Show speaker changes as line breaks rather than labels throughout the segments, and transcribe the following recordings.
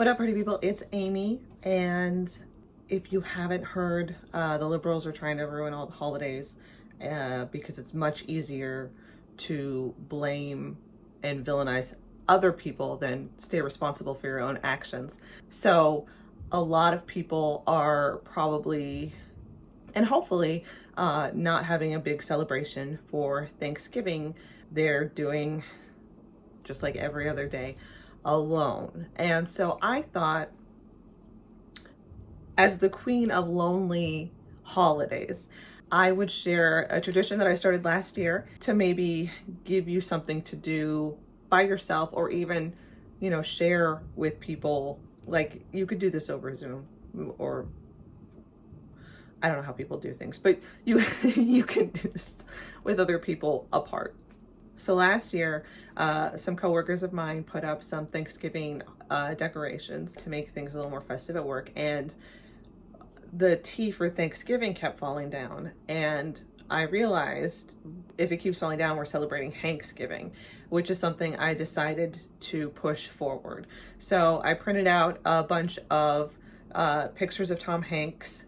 What up, pretty people? It's Amy, and if you haven't heard, the liberals are trying to ruin all the holidays because it's much easier to blame and villainize other people than stay responsible for your own actions. So a lot of people are probably and hopefully not having a big celebration for Thanksgiving. They're doing just like every other day alone. And so I thought, as the queen of lonely holidays, I would share a tradition that I started last year to maybe give you something to do by yourself, or even, share with people. Like, you could do this over Zoom, or I don't know how people do things, but you you can do this with other people apart. So last year, some coworkers of mine put up some Thanksgiving decorations to make things a little more festive at work, and the T for Thanksgiving kept falling down. And I realized, if it keeps falling down, we're celebrating HanksGiving, which is something I decided to push forward. So I printed out a bunch of pictures of Tom Hanks,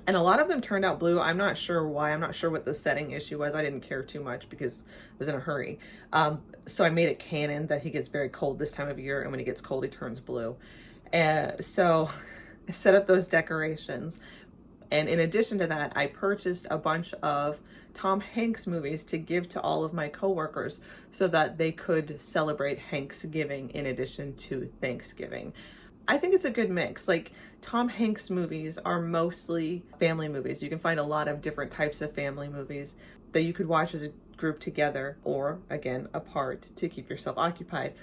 and a lot of them turned out blue. I'm not sure why. I'm not sure what the setting issue was. I didn't care too much because I was in a hurry. So I made it canon that he gets very cold this time of year, and when he gets cold, he turns blue. So I set up those decorations. And in addition to that, I purchased a bunch of Tom Hanks movies to give to all of my coworkers so that they could celebrate HanksGiving in addition to Thanksgiving. I think it's a good mix. Like, Tom Hanks movies are mostly family movies. You can find a lot of different types of family movies that you could watch as a group together, or again, apart, to keep yourself occupied.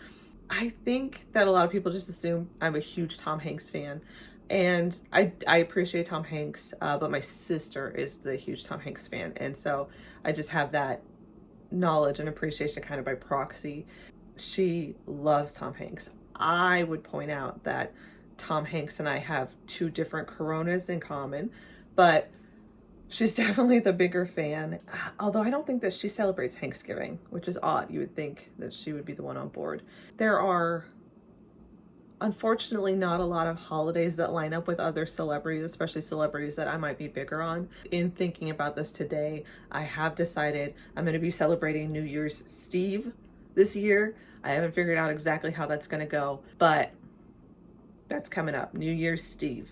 I think that a lot of people just assume I'm a huge Tom Hanks fan. And I appreciate Tom Hanks, but my sister is the huge Tom Hanks fan. And so I just have that knowledge and appreciation kind of by proxy. She loves Tom Hanks. I would point out that Tom Hanks and I have two different Coronas in common, but she's definitely the bigger fan. Although I don't think that she celebrates HanksGiving, which is odd. You would think that she would be the one on board. There are, unfortunately, not a lot of holidays that line up with other celebrities, especially celebrities that I might be bigger on. In thinking about this today, I have decided I'm going to be celebrating New Year's Steve this year. I haven't figured out exactly how that's going to go, but that's coming up. New Year's Steve.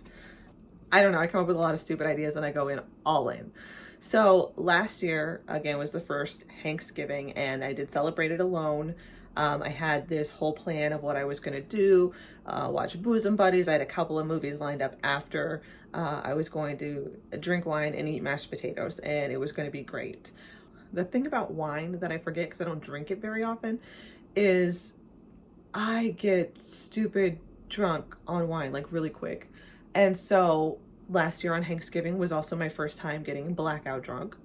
I don't know. I come up with a lot of stupid ideas and I go in all in. So last year, again, was the first HanksGiving, and I did celebrate it alone. I had this whole plan of what I was going to do, watch Bosom Buddies. I had a couple of movies lined up after. I was going to drink wine and eat mashed potatoes, and it was going to be great. The thing about wine that I forget, because I don't drink it very often, is I get stupid drunk on wine, like really quick. And so last year on HanksGiving was also my first time getting blackout drunk.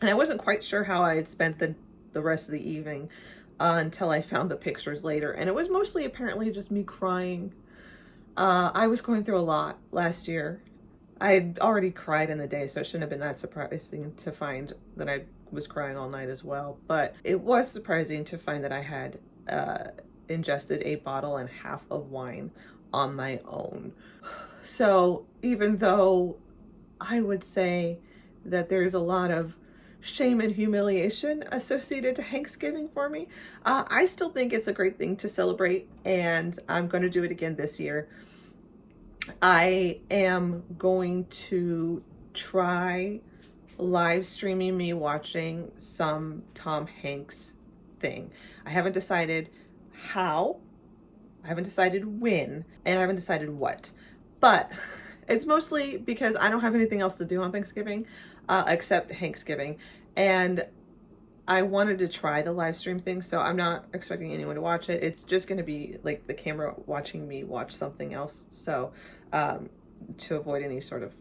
And I wasn't quite sure how I had spent the rest of the evening until I found the pictures later. And it was mostly apparently just me crying. I was going through a lot last year. I had already cried in the day, so it shouldn't have been that surprising to find that I was crying all night as well. But it was surprising to find that I had ingested a bottle and half of wine on my own. So even though I would say that there's a lot of shame and humiliation associated to HanksGiving for me, I still think it's a great thing to celebrate, and I'm going to do it again this year. I am going to try live streaming me watching some Tom Hanks thing. I haven't decided how, I haven't decided when, and I haven't decided what. But it's mostly because I don't have anything else to do on Thanksgiving except HanksGiving. And I wanted to try the live stream thing, so I'm not expecting anyone to watch it. It's just going to be like the camera watching me watch something else. So to avoid any sort of,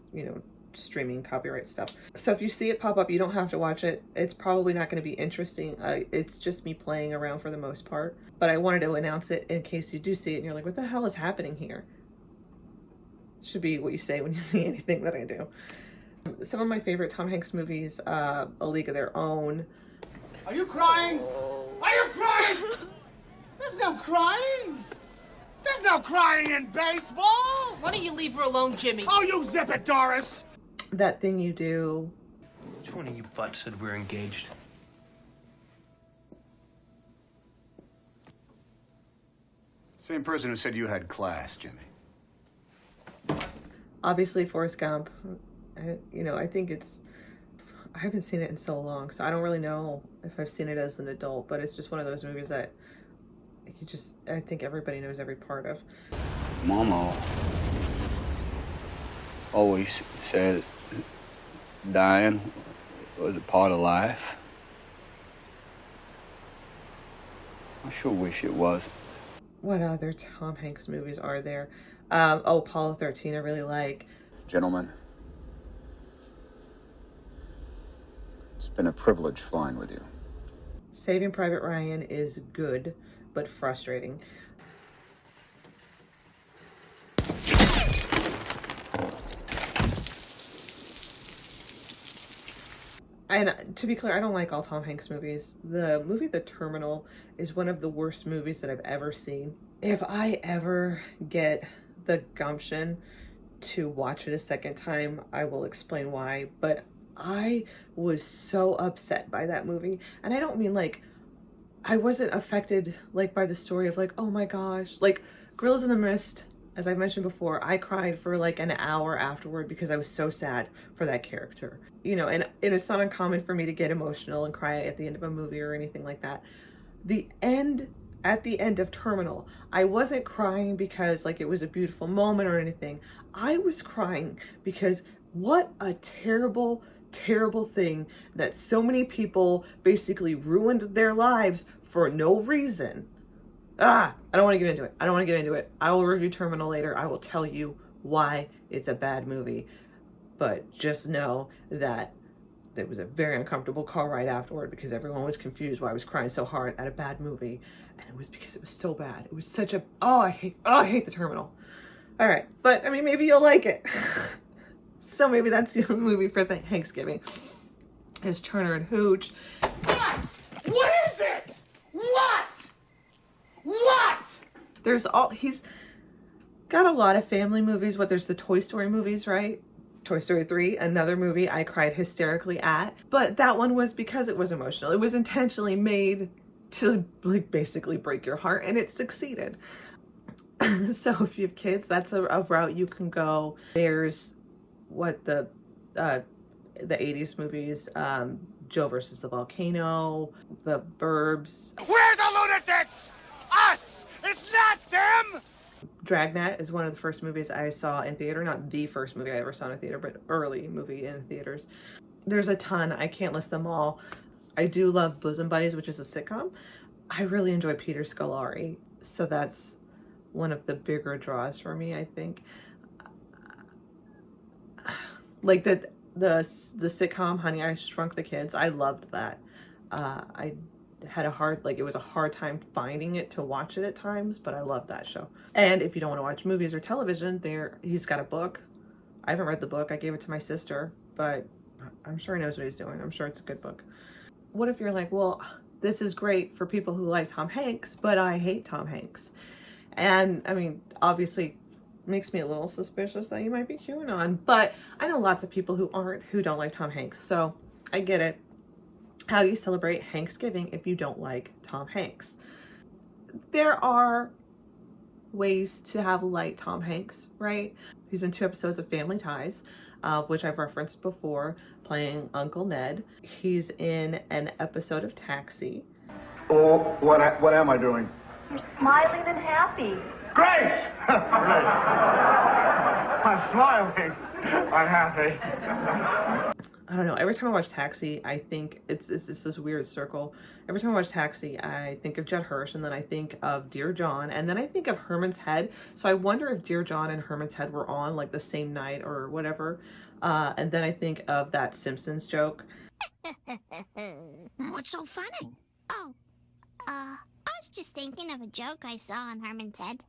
streaming copyright stuff. So if you see it pop up, you don't have to watch it. It's probably not going to be interesting. It's just me playing around for the most part. But I wanted to announce it in case you do see it and you're like, what the hell is happening here? Should be what you say when you see anything that I do. Some of my favorite Tom Hanks movies, A League of Their Own.
Are you crying? Are you crying? There's no crying. There's no crying in baseball!
Why don't you leave her alone, Jimmy?
Oh, you zip it, Doris!
That Thing You Do.
Which one of you butts said we're engaged?
Same person who said you had class, Jimmy.
Obviously, Forrest Gump. I think I haven't seen it in so long, so I don't really know if I've seen it as an adult, but it's just one of those movies that I think everybody knows every part of.
Mama always said dying was a part of life. I sure wish it was.
What other Tom Hanks movies are there? Apollo 13 I really like.
Gentlemen, it's been a privilege flying with you.
Saving Private Ryan is good, but frustrating. And to be clear, I don't like all Tom Hanks movies. The movie The Terminal is one of the worst movies that I've ever seen. If I ever get the gumption to watch it a second time, I will explain why. But I was so upset by that movie. And I don't mean like, I wasn't affected like by the story of like, oh my gosh, like Gorillas in the Mist, as I mentioned before, I cried for like an hour afterward because I was so sad for that character. And it's not uncommon for me to get emotional and cry at the end of a movie or anything like that. At the end of Terminal, I wasn't crying because like it was a beautiful moment or anything. I was crying because what a terrible, terrible thing that so many people basically ruined their lives for no reason. I don't want to get into it. I will review Terminal later. I will tell you why it's a bad movie. But just know that there was a very uncomfortable car ride afterward because everyone was confused why I was crying so hard at a bad movie. And it was because it was so bad. It was such a, I hate The Terminal. All right. But I mean, maybe you'll like it. So maybe that's the movie for HanksGiving is Turner and Hooch.
What is it? What?
He's got a lot of family movies. There's the Toy Story movies, right? Toy Story 3, another movie I cried hysterically at. But that one was because it was emotional. It was intentionally made to like basically break your heart, and it succeeded. So if you have kids, that's a route you can go. There's the 80s movies, Joe versus the Volcano, The Burbs.
We're the lunatics! Us! It's not them!
Dragnet is one of the first movies I saw in theater. Not the first movie I ever saw in a theater, but early movie in theaters. There's a ton. I can't list them all. I do love Bosom Buddies, which is a sitcom. I really enjoy Peter Scolari. So that's one of the bigger draws for me, I think. Like the sitcom Honey, I Shrunk the Kids. I loved that. I had it was a hard time finding it to watch it at times, but I love that show. And if you don't want to watch movies or television, he's got a book. I haven't read the book. I gave it to my sister, but I'm sure he knows what he's doing. I'm sure it's a good book. What if you're like, well, this is great for people who like Tom Hanks, but I hate Tom Hanks. And I mean, obviously makes me a little suspicious that you might be QAnon, but I know lots of people who don't like Tom Hanks, so I get it. How do you celebrate HanksGiving if you don't like Tom Hanks? There are ways to have light Tom Hanks, right? He's in 2 episodes of Family Ties, which I've referenced before, playing Uncle Ned. He's in an episode of Taxi.
Oh, what am I doing?
You're smiling and happy.
Great! I'm smiling. I'm happy.
I don't know. Every time I watch Taxi, I think it's this weird circle. Every time I watch Taxi, I think of Judd Hirsch, and then I think of Dear John, and then I think of Herman's Head. So I wonder if Dear John and Herman's Head were on like the same night or whatever. And then I think of that Simpsons joke.
What's so funny? Oh, I was just thinking of a joke I saw on Herman's Head.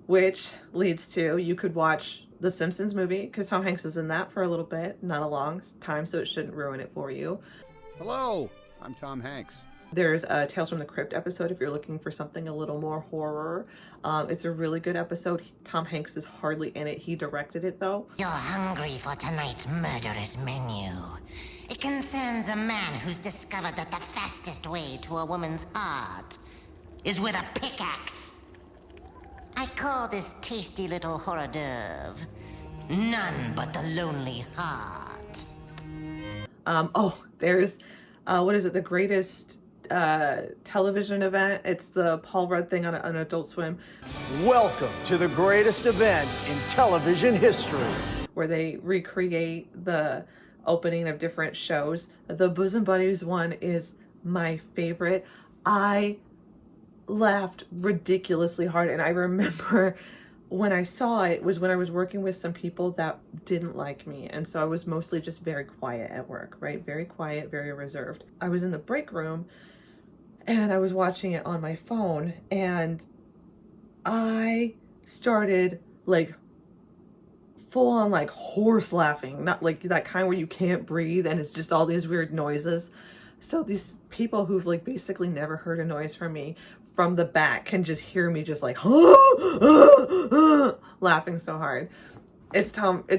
Which leads to, you could watch the Simpsons movie, because Tom Hanks is in that for a little bit, not a long time, so it shouldn't ruin it for you.
Hello, I'm Tom Hanks.
There's a Tales from the Crypt episode if you're looking for something a little more horror. It's a really good episode. Tom Hanks is hardly in it. He directed it though.
You're hungry for tonight's murderous menu. It concerns a man who's discovered that the fastest way to a woman's heart is with a pickaxe. I call this tasty little hors d'oeuvre none but the lonely heart.
There's what is it? The greatest television event. It's the Paul Rudd thing on Adult Swim.
Welcome to the greatest event in television history.
Where they recreate the opening of different shows. The Bosom Buddies one is my favorite. I laughed ridiculously hard, and I remember when I saw it was when I was working with some people that didn't like me, and so I was mostly just very quiet at work, right? Very quiet, very reserved. I was in the break room and I was watching it on my phone, and I started like full on like horse laughing, not like that kind where you can't breathe and it's just all these weird noises. So these people who've like basically never heard a noise from me from the back can just hear me just like laughing so hard. It's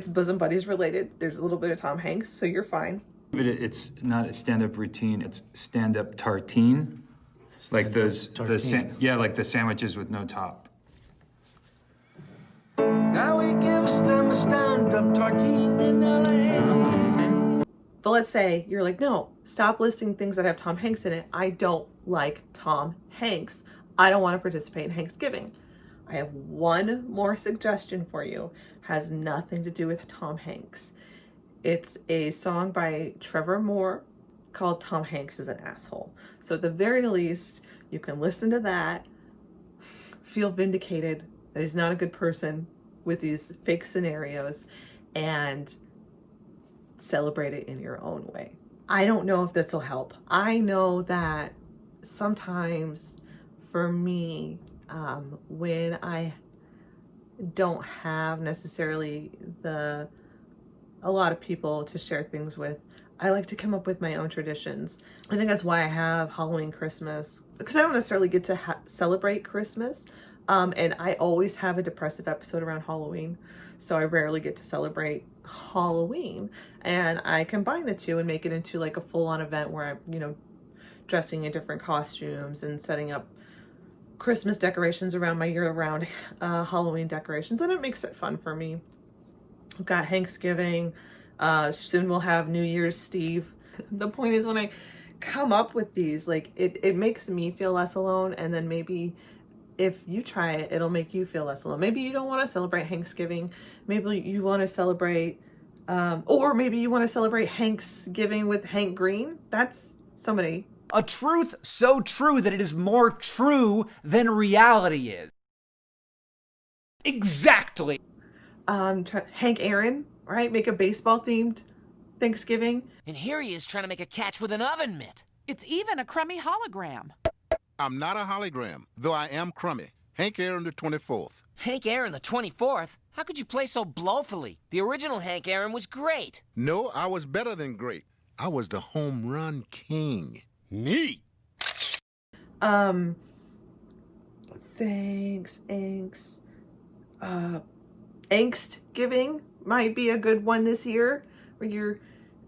Bosom Buddies related. There's a little bit of Tom Hanks, so you're fine.
It's not a stand-up routine, it's stand-up tartine. Like like the sandwiches with no top.
Now he gives them a stand-up tartine in LA.
But let's say you're like, no, stop listing things that have Tom Hanks in it. I don't like Tom Hanks. I don't want to participate in HanksGiving. I have one more suggestion for you. Has nothing to do with Tom Hanks. It's a song by Trevor Moore called Tom Hanks is an Asshole. So at the very least, you can listen to that, feel vindicated that he's not a good person with these fake scenarios, and celebrate it in your own way. I don't know if this will help. I know that sometimes for me, when I don't have necessarily a lot of people to share things with, I like to come up with my own traditions. I think that's why I have Halloween, Christmas, because I don't necessarily get to celebrate Christmas. And I always have a depressive episode around Halloween, so I rarely get to celebrate Halloween. And I combine the two and make it into like a full-on event where I'm, dressing in different costumes and setting up Christmas decorations around my year-round Halloween decorations, and it makes it fun for me. I've got HanksGiving. Soon we'll have New Year's Steve. The point is, when I come up with these, like it makes me feel less alone, and then maybe if you try it, it'll make you feel less alone. Maybe you don't want to celebrate HanksGiving. Maybe you want to celebrate, or maybe you want to celebrate HanksGiving with Hank Green. That's somebody.
A truth so true that it is more true than reality is. Exactly.
Hank Aaron, right? Make a baseball themed Thanksgiving.
And here he is trying to make a catch with an oven mitt.
It's even a crummy hologram.
I'm not a hologram, though I am crummy. Hank Aaron the 24th.
Hank Aaron the 24th? How could you play so blowfully? The original Hank Aaron was great.
No, I was better than great. I was the home run king.
Me?
Angst-giving might be a good one this year, where you're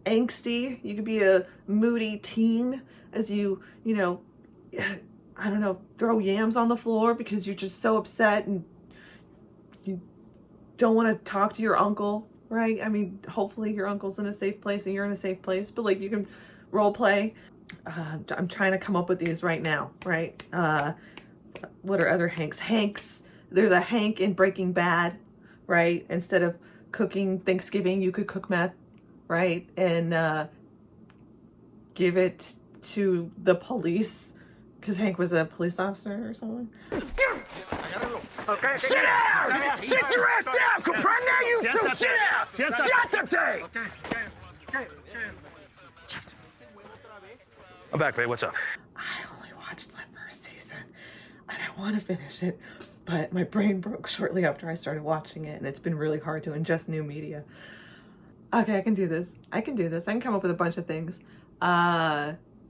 angsty. You could be a moody teen as you I don't know, throw yams on the floor because you're just so upset and you don't want to talk to your uncle, right? I mean, hopefully your uncle's in a safe place and you're in a safe place, but like you can role play. I'm trying to come up with these right now, right? What are other Hanks? There's a Hank in Breaking Bad, right? Instead of cooking Thanksgiving, you could cook meth, right? And give it to the police, because Hank was a police officer or something.
Okay, sit down! Sit your ass down! Comprende? You two, sit down! Siéntate! Okay.
I'm back, babe. What's up?
I only watched that first season, and I want to finish it, but my brain broke shortly after I started watching it, and it's been really hard to ingest new media. Okay, I can do this. I can come up with a bunch of things.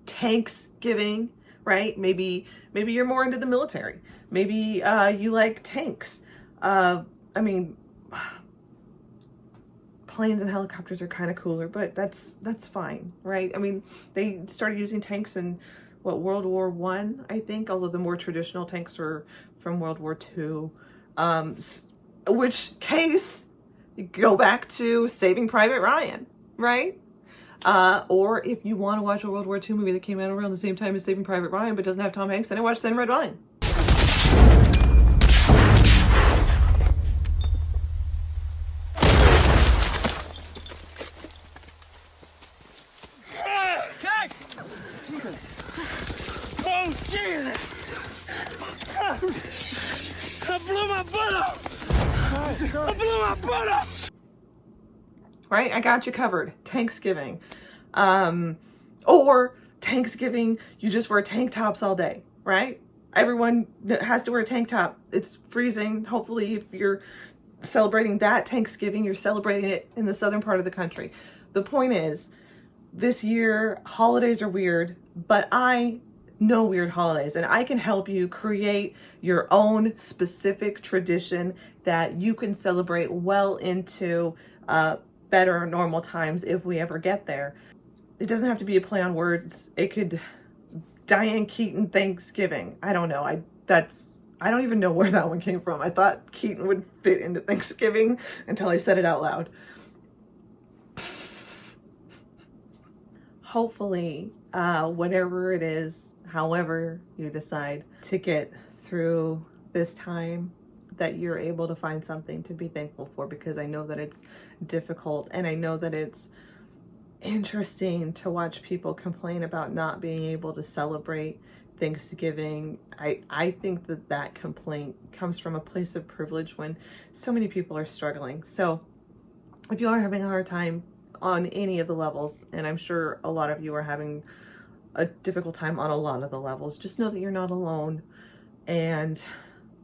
Tanksgiving. right? Maybe you're more into the military. Maybe you like tanks. I mean, planes and helicopters are kind of cooler, but that's fine, right? I mean, they started using tanks in what, World War I think, although the more traditional tanks were from World War II. Which case, go back to Saving Private Ryan, right? Or if you want to watch a World War II movie that came out around the same time as Saving Private Ryan but doesn't have Tom Hanks, then I watch Thin Red Line.
Oh, Jesus! I blew my butt up! I blew my butt up!
Right? I got you covered. Thanksgiving. Or Thanksgiving, you just wear tank tops all day, right? Everyone has to wear a tank top. It's freezing. Hopefully, if you're celebrating that Thanksgiving, you're celebrating it in the southern part of the country. The point is, this year, holidays are weird, but I know weird holidays, and I can help you create your own specific tradition that you can celebrate well into better normal times if we ever get there. It doesn't have to be a play on words. It could Diane Keaton Thanksgiving. I don't know. I don't even know where that one came from. I thought Keaton would fit into Thanksgiving until I said it out loud. Hopefully, whatever it is, however you decide to get through this time, that you're able to find something to be thankful for, because I know that it's difficult, and I know that it's interesting to watch people complain about not being able to celebrate Thanksgiving. I think that complaint comes from a place of privilege when so many people are struggling. So if you are having a hard time on any of the levels, and I'm sure a lot of you are having a difficult time on a lot of the levels, just know that you're not alone, and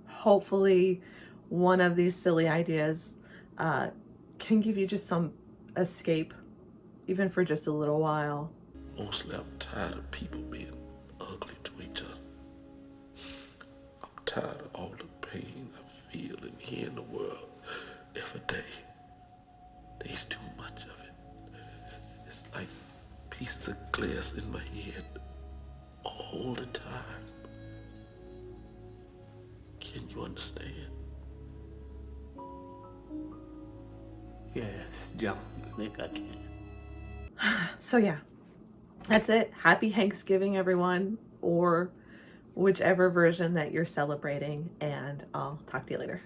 hopefully one of these silly ideas can give you just some escape, even for just a little while.
Mostly I'm tired of people being ugly to each other. I'm tired of all the pain I feel in here in the world every day. There's too much of it. It's like pieces of glass in my head all the time. Can you understand?
Yes, John, I think I can.
So yeah, that's it. Happy Thanksgiving, everyone, or whichever version that you're celebrating, and I'll talk to you later.